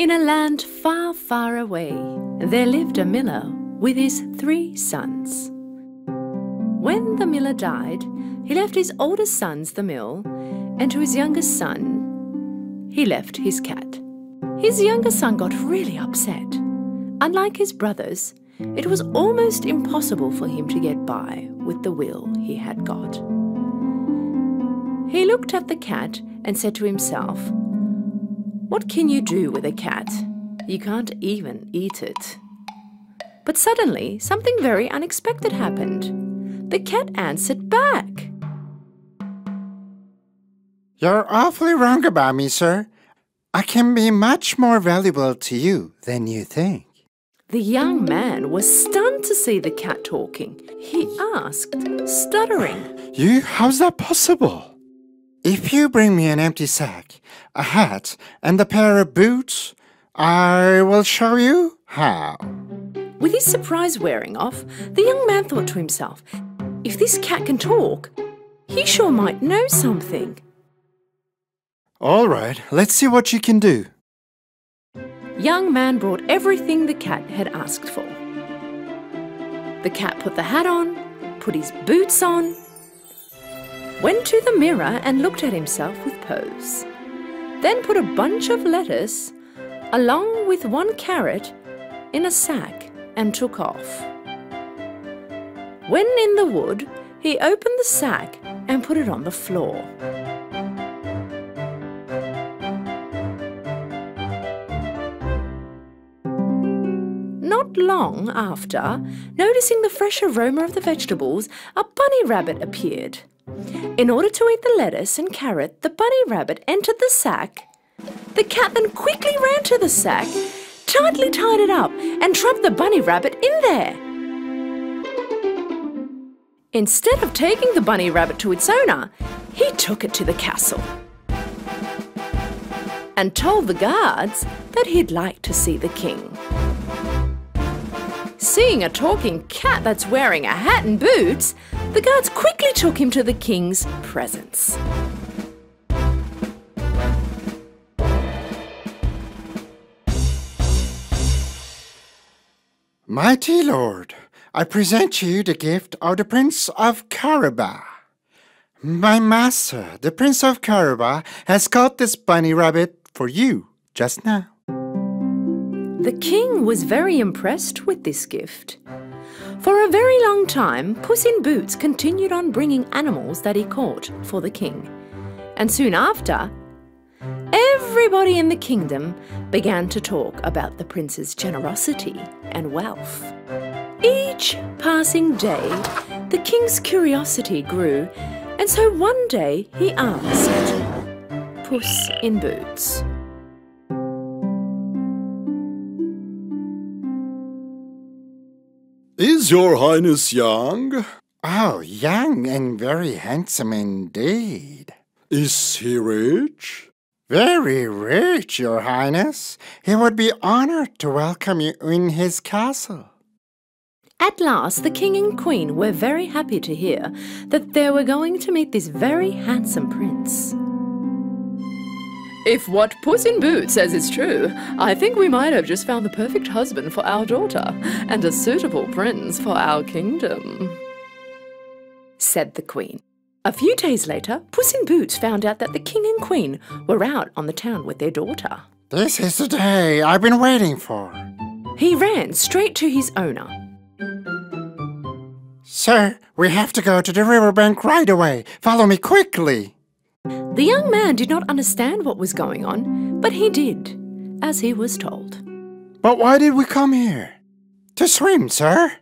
In a land far, far away, there lived a miller with his 3 sons. When the miller died, he left his oldest sons the mill, and to his youngest son, he left his cat. His younger son got really upset. Unlike his brothers, it was almost impossible for him to get by with the will he had got. He looked at the cat and said to himself, "What can you do with a cat? You can't even eat it." But suddenly, something very unexpected happened. The cat answered back. "You're awfully wrong about me, sir. I can be much more valuable to you than you think." The young man was stunned to see the cat talking. He asked, stuttering, How's that possible? If you bring me an empty sack, a hat, and a pair of boots, I will show you how." With his surprise wearing off, the young man thought to himself, if this cat can talk, he sure might know something. "All right, let's see what you can do." Young man brought everything the cat had asked for. The cat put the hat on, put his boots on, went to the mirror and looked at himself with pose, then put a bunch of lettuce along with 1 carrot in a sack and took off. When in the wood, he opened the sack and put it on the floor. Not long after, noticing the fresh aroma of the vegetables, a bunny rabbit appeared. In order to eat the lettuce and carrot, the bunny rabbit entered the sack. The cat then quickly ran to the sack, tightly tied it up, and trapped the bunny rabbit in there. Instead of taking the bunny rabbit to its owner, he took it to the castle and told the guards that he'd like to see the king. Seeing a talking cat that's wearing a hat and boots, the guards quickly took him to the king's presence. "Mighty lord, I present you the gift of the Prince of Carabas. My master, the Prince of Carabas, has caught this bunny rabbit for you just now." The king was very impressed with this gift. For a very long time, Puss in Boots continued on bringing animals that he caught for the king. And soon after, everybody in the kingdom began to talk about the prince's generosity and wealth. Each passing day, the king's curiosity grew, and so one day he asked Puss in Boots, "Is your highness young?" "Oh, young and very handsome indeed." "Is he rich?" "Very rich, your highness. He would be honored to welcome you in his castle." At last, the king and queen were very happy to hear that they were going to meet this very handsome prince. "If what Puss in Boots says is true, I think we might have just found the perfect husband for our daughter and a suitable prince for our kingdom," said the queen. A few days later, Puss in Boots found out that the king and queen were out on the town with their daughter. "This is the day I've been waiting for." He ran straight to his owner. "Sir, we have to go to the riverbank right away. Follow me quickly." The young man did not understand what was going on, but he did, as he was told. "But why did we come here?" "To swim, sir."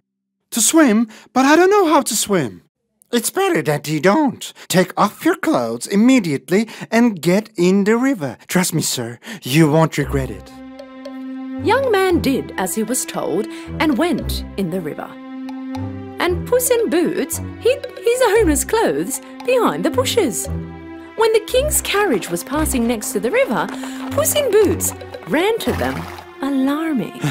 "To swim? But I don't know how to swim." "It's better that you don't. Take off your clothes immediately and get in the river. Trust me, sir, you won't regret it." Young man did as he was told and went in the river. And Puss in Boots hid his owner's clothes behind the bushes. When the king's carriage was passing next to the river, Puss in Boots ran to them, alarming.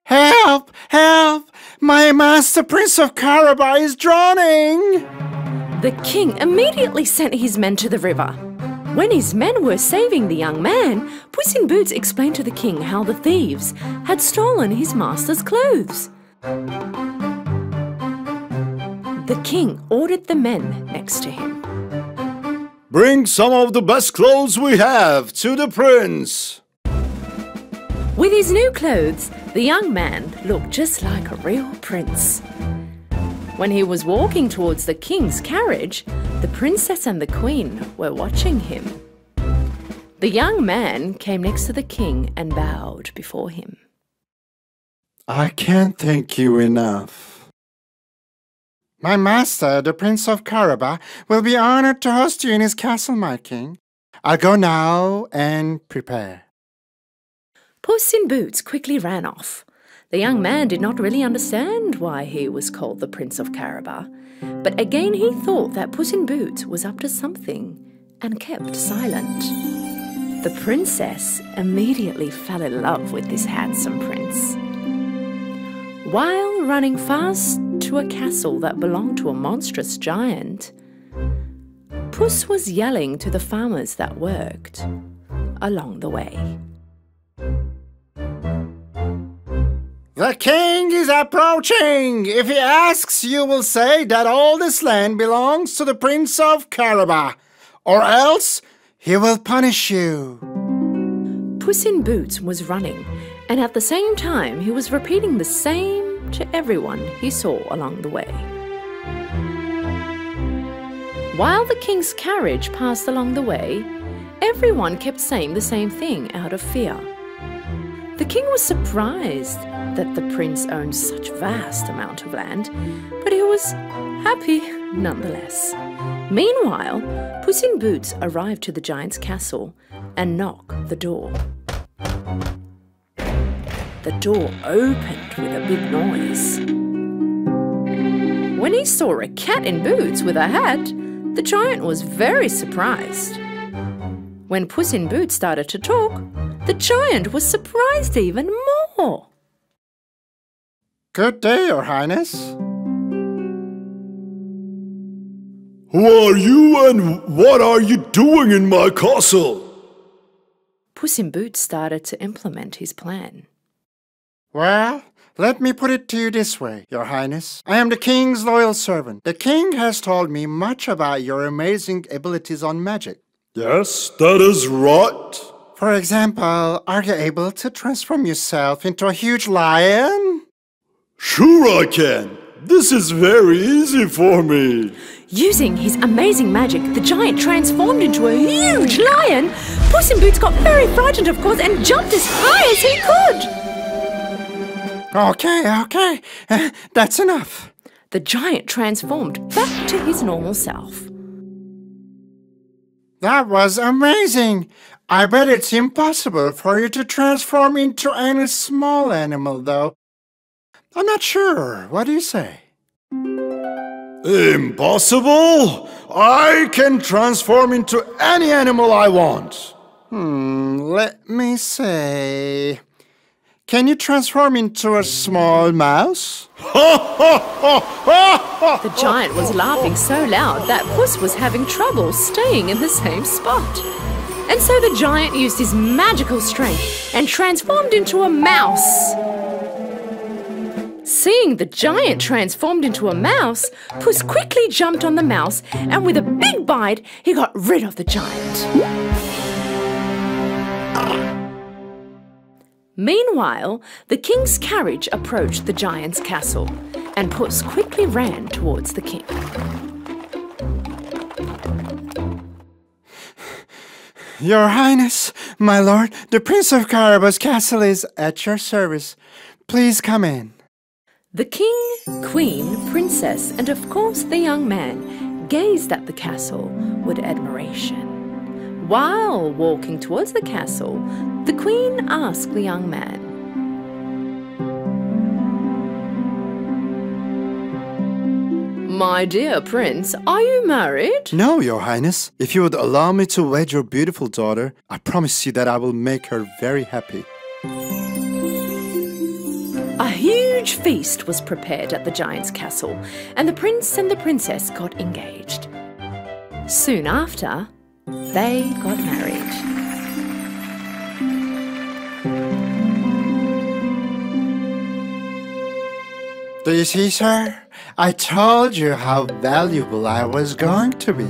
"Help! Help! My master, Prince of Carabas, is drowning!" The king immediately sent his men to the river. When his men were saving the young man, Puss in Boots explained to the king how the thieves had stolen his master's clothes. The king ordered the men next to him. Bring some of the best clothes we have to the prince. With his new clothes, the young man looked just like a real prince. When he was walking towards the king's carriage, the princess and the queen were watching him. The young man came next to the king and bowed before him. I can't thank you enough. My master, the Prince of Carabas, will be honored to host you in his castle, my king. I'll go now and prepare. Puss in Boots quickly ran off. The young man did not really understand why he was called the Prince of Carabas, but again he thought that Puss in Boots was up to something and kept silent. The princess immediately fell in love with this handsome prince. While running fast to a castle that belonged to a monstrous giant, Puss was yelling to the farmers that worked along the way. The king is approaching. If he asks, you will say that all this land belongs to the Prince of Carabas, or else he will punish you. Puss in Boots was running, and at the same time he was repeating the same to everyone he saw along the way. While the king's carriage passed along the way, everyone kept saying the same thing out of fear. The king was surprised that the prince owned such vast amount of land, but he was happy nonetheless. Meanwhile, Puss in Boots arrived to the giant's castle and knocked the door. The door opened with a big noise. When he saw a cat in boots with a hat, the giant was very surprised. When Puss in Boots started to talk, the giant was surprised even more. Good day, Your Highness. Who are you and what are you doing in my castle? Puss in Boots started to implement his plan. Well, let me put it to you this way, Your Highness. I am the king's loyal servant. The king has told me much about your amazing abilities on magic. Yes, that is right. For example, are you able to transform yourself into a huge lion? Sure I can. This is very easy for me. Using his amazing magic, the giant transformed into a huge lion. Puss in Boots got very frightened, of course, and jumped as high as he could. Okay. That's enough. The giant transformed back to his normal self. That was amazing. I bet it's impossible for you to transform into any small animal, though. I'm not sure. What do you say? Impossible? I can transform into any animal I want. Let me say... Can you transform into a small mouse? The giant was laughing so loud that Puss was having trouble staying in the same spot. And so the giant used his magical strength and transformed into a mouse. Seeing the giant transformed into a mouse, Puss quickly jumped on the mouse, and with a big bite, he got rid of the giant. Meanwhile, the king's carriage approached the giant's castle, and Puss quickly ran towards the king. Your Highness, my lord, the Prince of Carabas' castle is at your service. Please come in. The king, queen, princess, and of course the young man gazed at the castle with admiration. While walking towards the castle, the queen asked the young man, "My dear prince, are you married?" No, Your Highness. If you would allow me to wed your beautiful daughter, I promise you that I will make her very happy. A huge feast was prepared at the giant's castle, and the prince and the princess got engaged. Soon after, they got married. Do you see, sir? I told you how valuable I was going to be.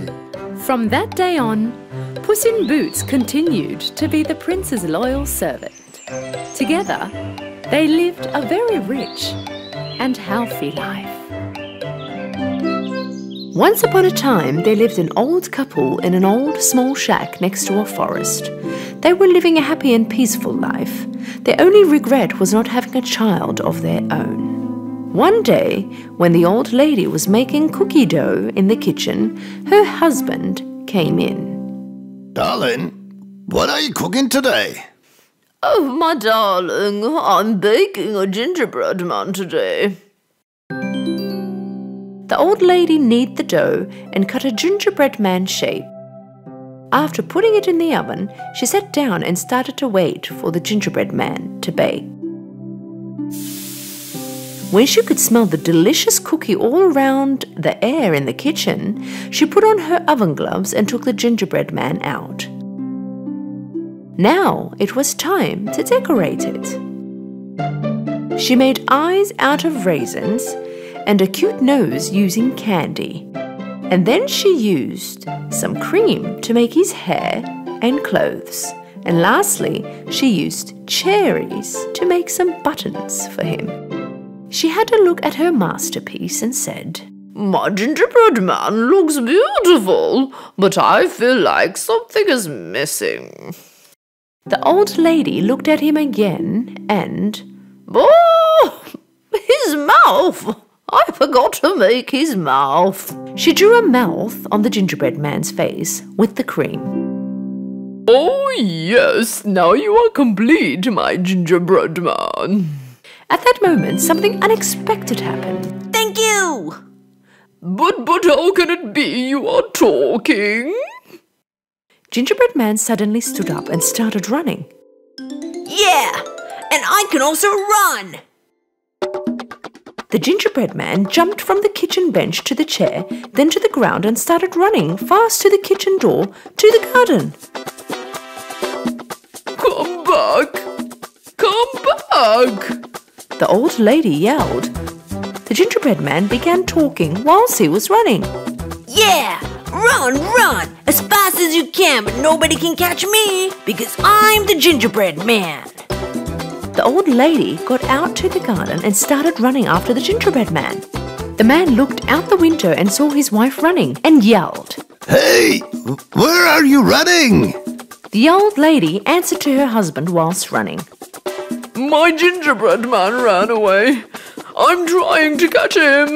From that day on, Puss in Boots continued to be the prince's loyal servant. Together, they lived a very rich and healthy life. Once upon a time, there lived an old couple in an old small shack next to a forest. They were living a happy and peaceful life. Their only regret was not having a child of their own. One day, when the old lady was making cookie dough in the kitchen, her husband came in. Darling, what are you cooking today? Oh, my darling, I'm baking a gingerbread man today. The old lady kneaded the dough and cut a gingerbread man shape. After putting it in the oven, she sat down and started to wait for the gingerbread man to bake. When she could smell the delicious cookie all around the air in the kitchen, she put on her oven gloves and took the gingerbread man out. Now it was time to decorate it. She made eyes out of raisins and a cute nose using candy. And then she used some cream to make his hair and clothes. And lastly, she used cherries to make some buttons for him. She had a look at her masterpiece and said, "My gingerbread man looks beautiful, but I feel like something is missing." The old lady looked at him again and, "Oh, his mouth! I forgot to make his mouth." She drew a mouth on the gingerbread man's face with the cream. "Oh yes, now you are complete, my gingerbread man." At that moment, something unexpected happened. Thank you! But how can it be you are talking? Gingerbread man suddenly stood up and started running. Yeah, and I can also run! The gingerbread man jumped from the kitchen bench to the chair, then to the ground and started running fast to the kitchen door to the garden. "Come back! Come back!" the old lady yelled. The gingerbread man began talking whilst he was running. Yeah! Run! As fast as you can, but nobody can catch me, because I'm the gingerbread man. The old lady got out to the garden and started running after the gingerbread man. The man looked out the window and saw his wife running and yelled, Hey, where are you running? The old lady answered to her husband whilst running. "My gingerbread man ran away. I'm trying to catch him."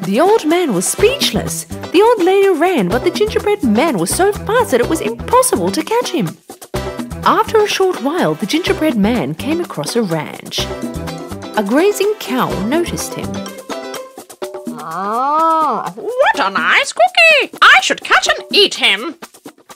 The old man was speechless. The old lady ran, but the gingerbread man was so fast that it was impossible to catch him. After a short while, the gingerbread man came across a ranch. A grazing cow noticed him. Oh, what a nice cookie! I should catch and eat him.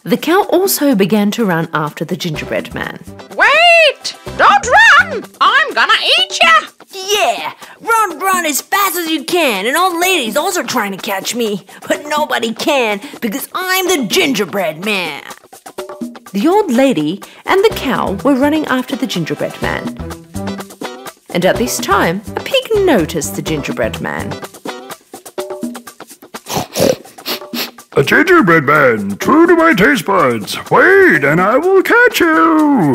The cow also began to run after the gingerbread man. Wait! Don't run! I'm gonna eat ya! Yeah! Run as fast as you can, and old lady's also trying to catch me, but nobody can because I'm the gingerbread man. The old lady and the cow were running after the gingerbread man. And at this time, a pig noticed the gingerbread man. A gingerbread man, true to my taste buds. Wait, and I will catch you.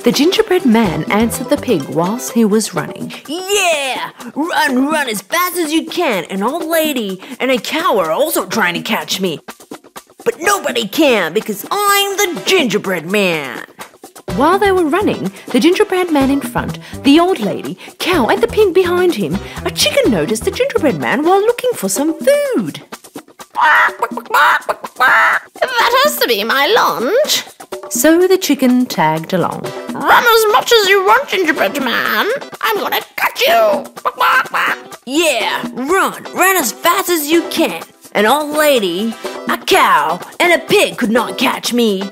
The gingerbread man answered the pig whilst he was running. Yeah! Run as fast as you can, and old lady and a cow are also trying to catch me. But nobody can because I'm the gingerbread man. While they were running, the gingerbread man in front, the old lady, cow and the pig behind him, a chicken noticed the gingerbread man while looking for some food. That has to be my lunch. So the chicken tagged along. Run as much as you want, gingerbread man. I'm gonna catch you. Yeah, run as fast as you can. An old lady, a cow, and a pig could not catch me.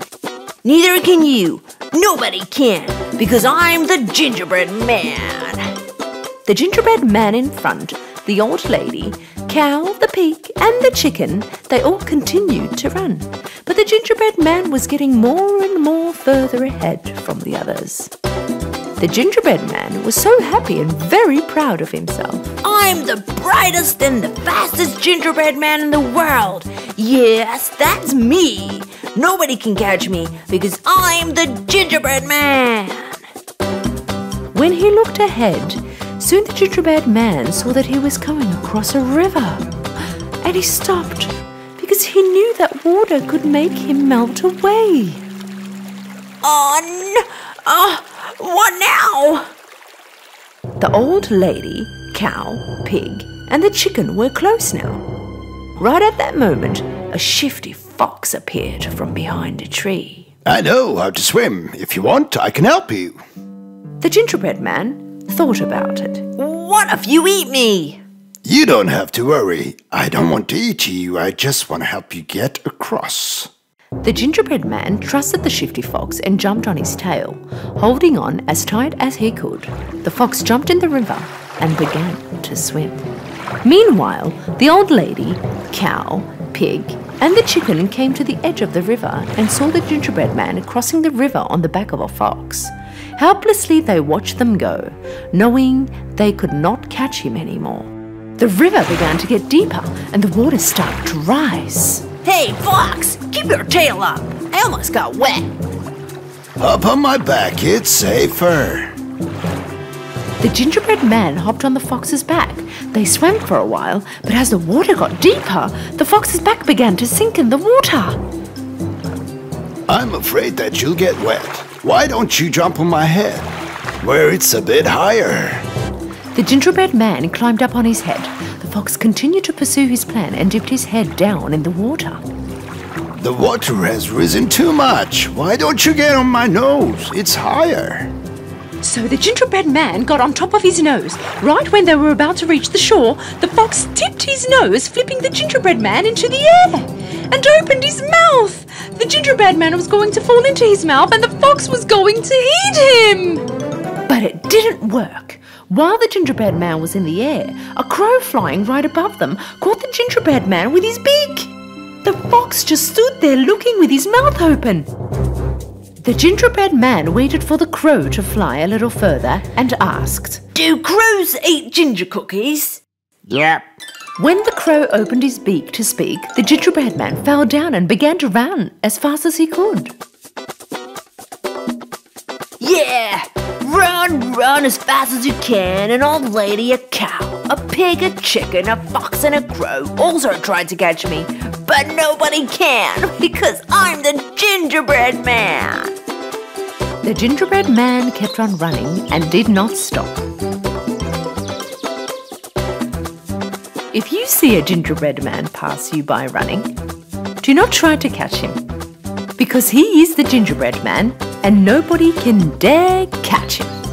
Neither can you. Nobody can, because I'm the gingerbread man. The gingerbread man in front, the old lady, cow, the pig, and the chicken, they all continued to run. But the gingerbread man was getting more and more further ahead from the others. The gingerbread man was so happy and very proud of himself. I'm the brightest and the fastest gingerbread man in the world. Yes, that's me. Nobody can catch me because I'm the gingerbread man. When he looked ahead, soon the gingerbread man saw that he was coming across a river. And he stopped because he knew that water could make him melt away. What now? The old lady, cow, pig, and the chicken were close now. Right at that moment, a shifty fox appeared from behind a tree. I know how to swim. If you want, I can help you. The gingerbread man thought about it. What if you eat me? You don't have to worry. I don't want to eat you. I just want to help you get across. The gingerbread man trusted the shifty fox and jumped on his tail, holding on as tight as he could. The fox jumped in the river and began to swim. Meanwhile, the old lady, cow, pig, and the chicken came to the edge of the river and saw the gingerbread man crossing the river on the back of a fox. Helplessly they watched them go, knowing they could not catch him anymore. The river began to get deeper and the water started to rise. Hey, fox, keep your tail up. I almost got wet. Up on my back, it's safer. The gingerbread man hopped on the fox's back. They swam for a while, but as the water got deeper, the fox's back began to sink in the water. I'm afraid that you'll get wet. Why don't you jump on my head, where it's a bit higher? The gingerbread man climbed up on his head. The fox continued to pursue his plan and dipped his head down in the water. The water has risen too much. Why don't you get on my nose? It's higher. So the gingerbread man got on top of his nose. Right when they were about to reach the shore, the fox tipped his nose, flipping the gingerbread man into the air, and opened his mouth. The gingerbread man was going to fall into his mouth and the fox was going to eat him. But it didn't work. While the gingerbread man was in the air, a crow flying right above them caught the gingerbread man with his beak. The fox just stood there looking with his mouth open. The gingerbread man waited for the crow to fly a little further and asked, Do crows eat ginger cookies? Yep. When the crow opened his beak to speak, the gingerbread man fell down and began to run as fast as he could. Yeah! Run as fast as you can. An old lady, a cow, a pig, a chicken, a fox, and a crow also tried to catch me. But nobody can because I'm the gingerbread man. The gingerbread man kept on running and did not stop. If you see a gingerbread man pass you by running, do not try to catch him, because he is the gingerbread man and nobody can dare catch him.